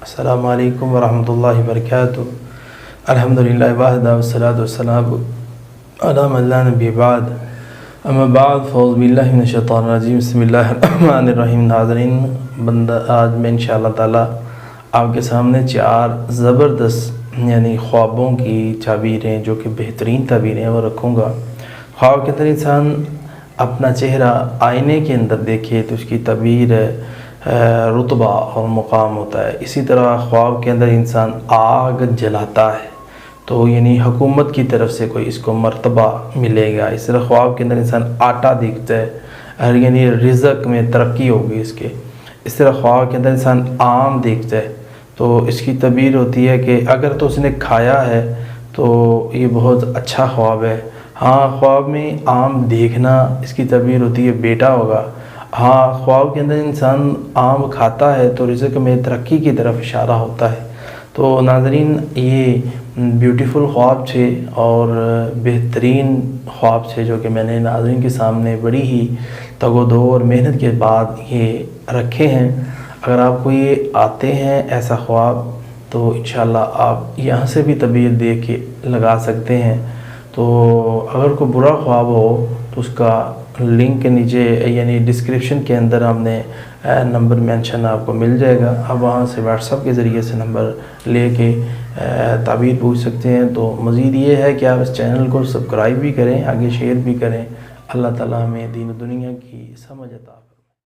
السلام علیکم ورحمۃ اللہ وبرکاتہ۔ الحمدللہ وحدہ والصلاۃ والسلام علی من لا نبی بعد، اما بعد فاعوذ باللہ من الشیطان الرجیم، بسم اللہ الرحمن الرحیم۔ ناظرین، آج میں انشاءاللہ تعالی آپ کے سامنے 4 زبردست خوابوں کی تعبیریں جو کہ بہترین تعبیریں وہ رکھوں گا۔ خواب کے اندر انسان اپنا چہرہ آئینے کے اندر دیکھے تو اس کی تعبیر رتبہ اور مقام ہوتا ہے۔ اسی طرح خواب کے اندر انسان آگ جلاتا ہے تو حکومت کی طرف سے کوئی اس کو مرتبہ ملے گا۔ اس طرح خواب کے اندر انسان آٹا دیکھتا ہے، رزق میں ترقی ہوگی اس کے۔ اس طرح خواب کے اندر انسان آم دیکھتا ہے تو اس کی تعبیر ہوتی ہے کہ اگر تو اس نے کھایا ہے تو یہ بہت اچھا خواب ہے۔ ہاں، خواب میں آم دیکھنا اس کی تعبیر ہوتی ہے بیٹا ہوگا۔ ہاں، خواب کے اندر انسان آم کھاتا ہے تو رزق میں ترقی کی طرف اشارہ ہوتا ہے۔ تو ناظرین، یہ بیوٹیفل خواب تھے اور بہترین خواب تھے جو کہ میں نے ناظرین کے سامنے بڑی ہی تگ و دو اور محنت کے بعد یہ رکھے ہیں۔ اگر آپ کو یہ آتے ہیں ایسا خواب تو انشاءاللہ آپ یہاں سے بھی تعبیر دیکھ کے لگا سکتے ہیں۔ تو اگر کوئی برا خواب ہو تو اس کا لنک کے نیچے ڈسکرپشن کے اندر ہم نے نمبر مینشن آپ کو مل جائے گا۔ آپ وہاں سے واٹس ایپ کے ذریعے سے نمبر لے کے تعبیر پوچھ سکتے ہیں۔ تو مزید یہ ہے کہ آپ اس چینل کو سبسکرائب بھی کریں، آگے شیئر بھی کریں۔ اللہ تعالیٰ ہمیں دین و دنیا کی سمجھ عطا